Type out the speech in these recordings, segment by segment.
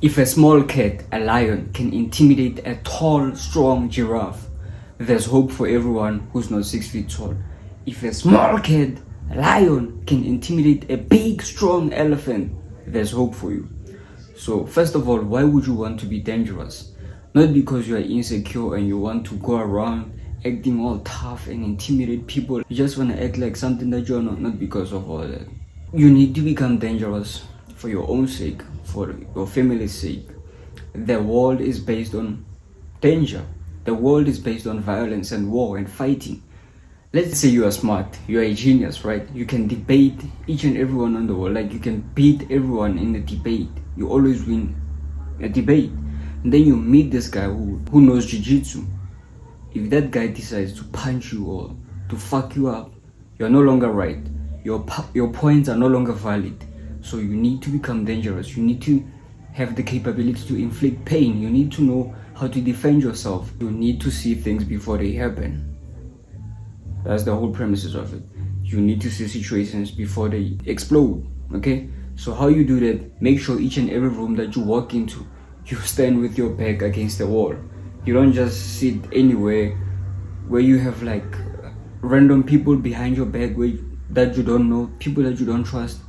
If a small cat, a lion, can intimidate a tall, strong giraffe, there's hope for everyone who's not 6 feet tall. If a small cat, a lion, can intimidate a big, strong elephant, there's hope for you. So first of all, why would you want to be dangerous? Not because you are insecure and you want to go around acting all tough and intimidate people. You just want to act like something that you're not because of all that. You need to become dangerous for your own sake, for your family's sake. The world is based on danger. The world is based on violence and war and fighting. Let's say you are smart, you are a genius, right? You can debate each and everyone on the world. Like, you can beat everyone in a debate. You always win a debate. And then you meet this guy who knows jiu-jitsu. If that guy decides to punch you or to fuck you up, you're no longer right. Your points are no longer valid. So you need to become dangerous. You need to have the capability to inflict pain. You need to know how to defend yourself. You need to see things before they happen. That's the whole premises of it. You need to see situations before they explode, okay? So how you do that, make sure each and every room that you walk into, you stand with your back against the wall. You don't just sit anywhere where you have like random people behind your back that you don't know, people that you don't trust.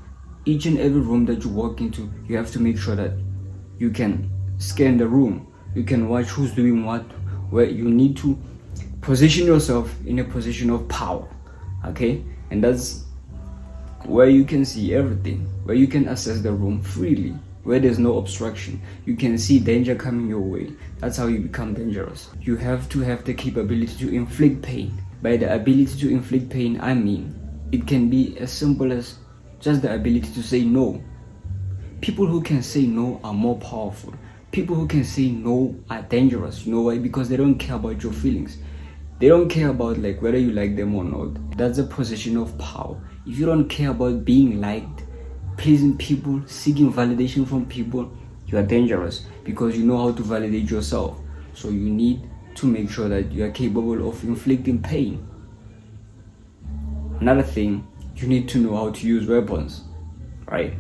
Each and every room that you walk into, you have to make sure that you can scan the room. You can watch who's doing what, where you need to position yourself in a position of power, okay? And that's where you can see everything, where you can assess the room freely, where there's no obstruction. You can see danger coming your way. That's how you become dangerous. You have to have the capability to inflict pain. By the ability to inflict pain, I mean it can be as simple as just the ability to say no. People who can say no are more powerful. People who can say no are dangerous. You know why? Because they don't care about your feelings. They don't care about like whether you like them or not. That's a position of power. If you don't care about being liked, pleasing people, seeking validation from people, you are dangerous because you know how to validate yourself. So you need to make sure that you are capable of inflicting pain. Another thing, you need to know how to use weapons, right?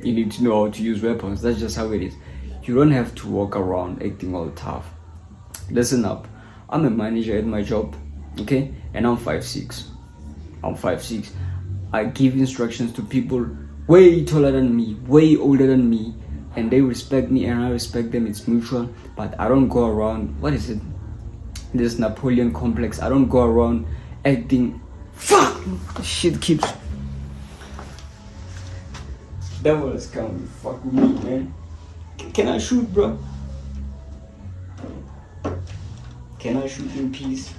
You need to know how to use weapons. That's just how it is. You don't have to walk around acting all tough. Listen up. I'm a manager at my job, okay? And I'm 5'6". I'm 5'6". I give instructions to people way taller than me, way older than me, and they respect me and I respect them. It's mutual. But I don't go around, what is it? This Napoleon complex. I don't go around acting, fuck, shit keeps. Devil is coming to fuck with me, man. Can I shoot, bro? Can I shoot in peace?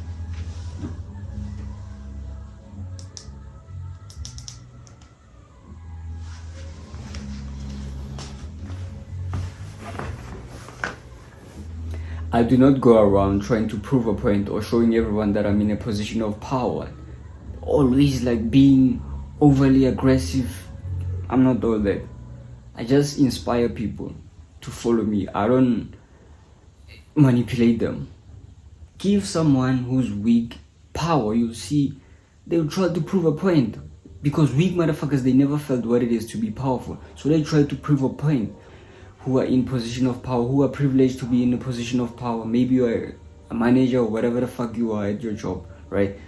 I do not go around trying to prove a point or showing everyone that I'm in a position of power. Always like being overly aggressive. I'm not all that. I just inspire people to follow me. I don't manipulate them. Give someone who's weak power, you'll see they'll try to prove a point. Because weak motherfuckers, they never felt what it is to be powerful. So they try to prove a point. Who are in position of power, who are privileged to be in a position of power. Maybe you are a manager or whatever the fuck you are at your job, right?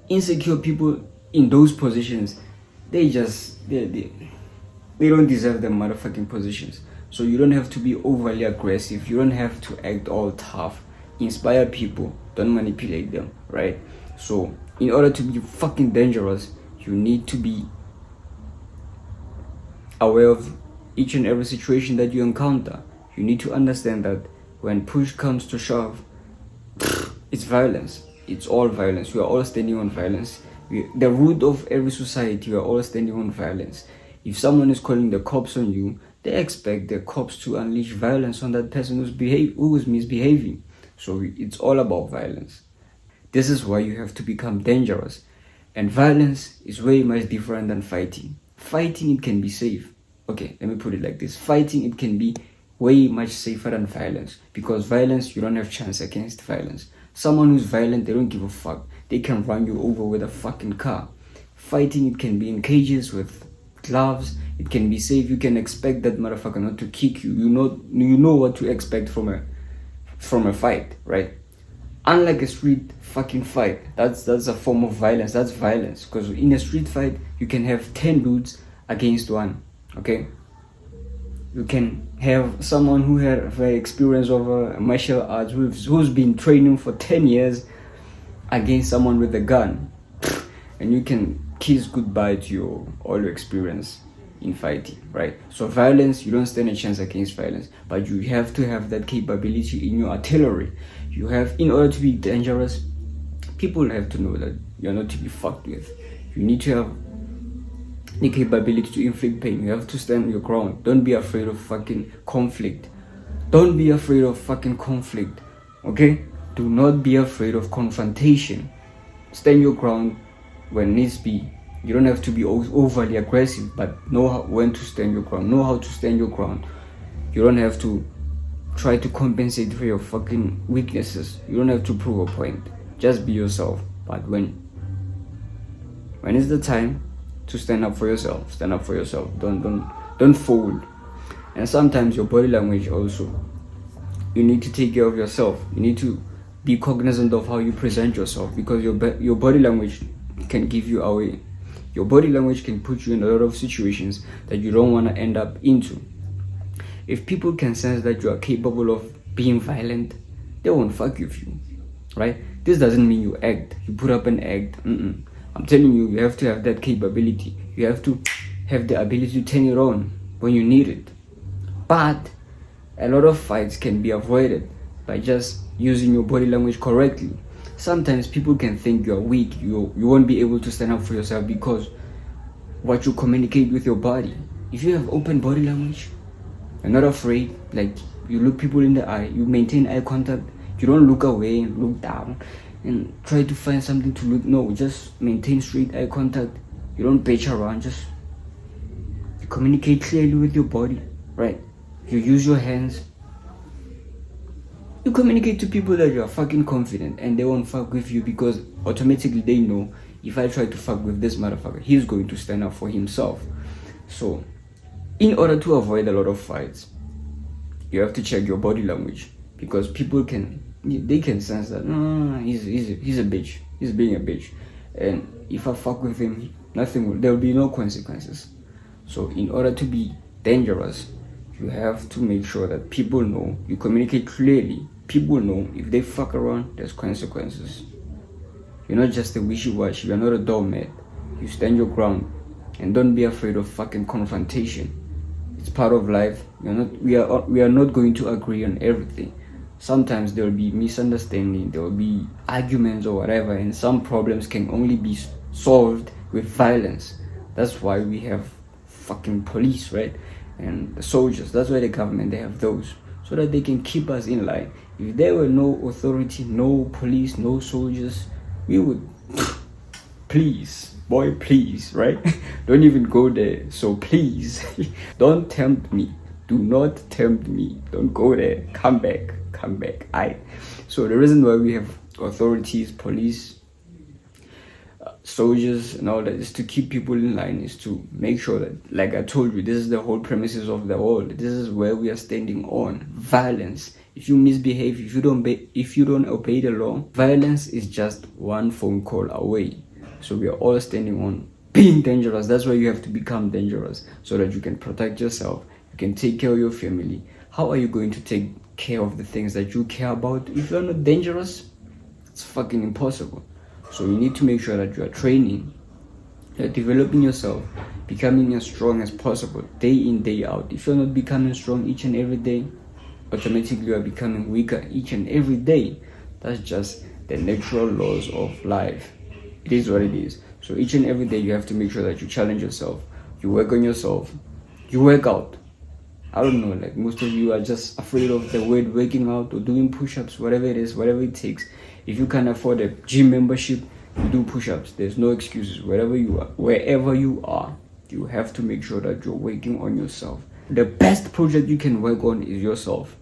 Insecure people in those positions, they don't deserve them motherfucking positions. So you don't have to be overly aggressive. You don't have to act all tough. Inspire people, don't manipulate them, right? So in order to be fucking dangerous, you need to be aware of each and every situation that you encounter. You need to understand that when push comes to shove, it's violence. It's all violence. We are all standing on violence. The root of every society, we are all standing on violence. If someone is calling the cops on you, they expect the cops to unleash violence on that person who is misbehaving. So it's all about violence. This is why you have to become dangerous. And violence is way much different than fighting. Fighting, it can be safe. Okay, let me put it like this. Fighting, it can be way much safer than violence. Because violence, you don't have chance against violence. Someone who's violent, they don't give a fuck. They can run you over with a fucking car. Fighting, it can be in cages with gloves, it can be safe. You can expect that motherfucker not to kick you. You know what to expect from a fight, right? Unlike a street fucking fight, that's a form of violence. That's violence, because in a street fight you can have 10 dudes against one. Okay, you can have someone who had experience over martial arts, who's been training for 10 years against someone with a gun, and you can kiss goodbye to all your experience in fighting, right? So violence, you don't stand a chance against violence, but you have to have that capability in your artillery. You have, in order to be dangerous, people have to know that you're not to be fucked with. You need to have the capability to inflict pain. You have to stand your ground. Don't be afraid of fucking conflict. Don't be afraid of fucking conflict, okay? Do not be afraid of confrontation. Stand your ground when needs be. You don't have to be overly aggressive, but know when to stand your ground. Know how to stand your ground. You don't have to try to compensate for your fucking weaknesses. You don't have to prove a point. Just be yourself. But when is the time to stand up for yourself? Stand up for yourself. Don't fold. And sometimes your body language also. You need to take care of yourself. You need to be cognizant of how you present yourself, because your body language can give you away. Your body language can put you in a lot of situations that you don't want to end up into. If people can sense that you are capable of being violent, they won't fuck with you, right? This doesn't mean you act. You put up an act. I'm telling you, you have to have that capability. You have to have the ability to turn it on when you need it. But a lot of fights can be avoided by just using your body language correctly. Sometimes people can think you're weak, you won't be able to stand up for yourself because what you communicate with your body. If you have open body language, you're not afraid, like you look people in the eye, you maintain eye contact, you don't look away and look down and try to find something to look. No, just maintain straight eye contact. You don't bitch around, just you communicate clearly with your body, right? You use your hands. You communicate to people that you are fucking confident, and they won't fuck with you because automatically they know, if I try to fuck with this motherfucker, he's going to stand up for himself. So in order to avoid a lot of fights, you have to check your body language, because people can sense that he's a bitch, he's being a bitch, and if I fuck with him, there will be no consequences. So in order to be dangerous, you have to make sure that people know, you communicate clearly. People know if they fuck around, there's consequences. You're not just a wishy-washy, you're not a doormat. You stand your ground, and don't be afraid of fucking confrontation. It's part of life. We are not going to agree on everything. Sometimes there will be misunderstanding, there will be arguments or whatever, and some problems can only be solved with violence. That's why we have fucking police, right? And the soldiers. That's why the government, they have those, so that they can keep us in line. If there were no authority, no police, no soldiers, we would please, right? Don't even go there. So please don't tempt me. Do not tempt me. Don't go there. Come back. So the reason why we have authorities, police, soldiers and all that is to keep people in line, is to make sure that, like I told you, this is the whole premises of the world. This is where we are standing on violence. If you misbehave, if you don't obey the law, violence is just one phone call away. So we are all standing on being dangerous. That's why you have to become dangerous, so that you can protect yourself, you can take care of your family. How are you going to take care of the things that you care about if you're not dangerous? It's fucking impossible. So you need to make sure that you are training, you're developing yourself, becoming as strong as possible, day in, day out. If you're not becoming strong each and every day, automatically you are becoming weaker each and every day. That's just the natural laws of life. It is what it is. So each and every day you have to make sure that you challenge yourself, you work on yourself, you work out. I don't know, like most of you are just afraid of the word working out or doing push-ups, whatever it is, whatever it takes. If you can't afford a gym membership, you do push-ups. There's no excuses. Wherever you are, you have to make sure that you're working on yourself. The best project you can work on is yourself.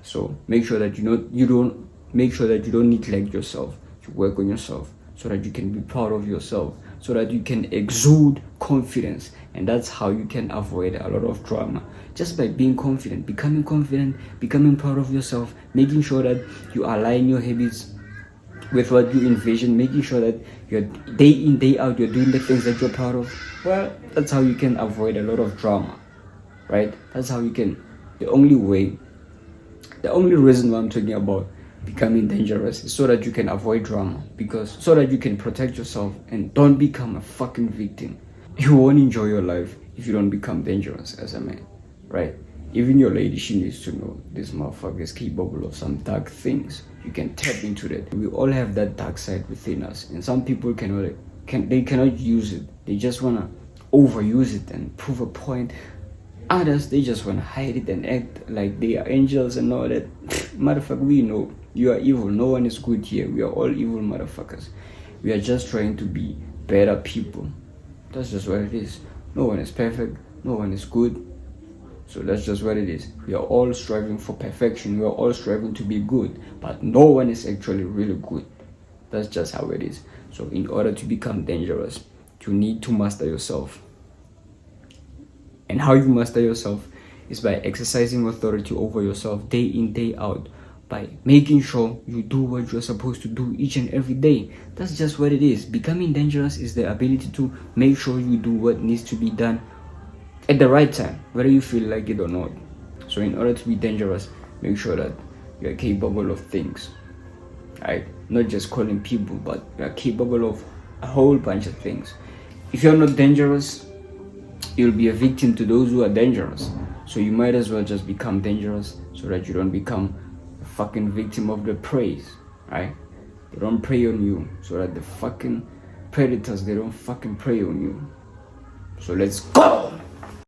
So make sure that you don't neglect yourself. You work on yourself so that you can be proud of yourself, so that you can exude confidence. And that's how you can avoid a lot of drama, just by being confident, becoming proud of yourself, making sure that you align your habits with what you envision, making sure that you're day in, day out, you're doing the things that you're proud of. Well, that's how you can avoid a lot of drama, right? That's how you can. The only reason why I'm talking about becoming dangerous is so that you can avoid drama, because so that you can protect yourself and don't become a fucking victim. You won't enjoy your life if you don't become dangerous as a man, right? Even your lady, she needs to know this motherfucker is capable of some dark things. You can tap into that. We all have that dark side within us, and some people cannot use it. They just wanna overuse it and prove a point. Others, they just wanna hide it and act like they are angels and all that. Motherfucker, we know you are evil. No one is good here. We are all evil motherfuckers. We are just trying to be better people. That's just what it is. No one is perfect. No one is good. So that's just what it is. We are all striving for perfection. We are all striving to be good. But no one is actually really good. That's just how it is. So in order to become dangerous, you need to master yourself. And how you master yourself is by exercising authority over yourself day in, day out. By making sure you do what you're supposed to do each and every day. That's just what it is. Becoming dangerous is the ability to make sure you do what needs to be done at the right time, whether you feel like it or not. So in order to be dangerous, make sure that you're capable of things, right? Not just calling people, but you're capable of a whole bunch of things. If you're not dangerous, you'll be a victim to those who are dangerous. So you might as well just become dangerous so that you don't become a fucking victim of the prey, right? They don't prey on you, so that the fucking predators, they don't fucking prey on you. So let's go!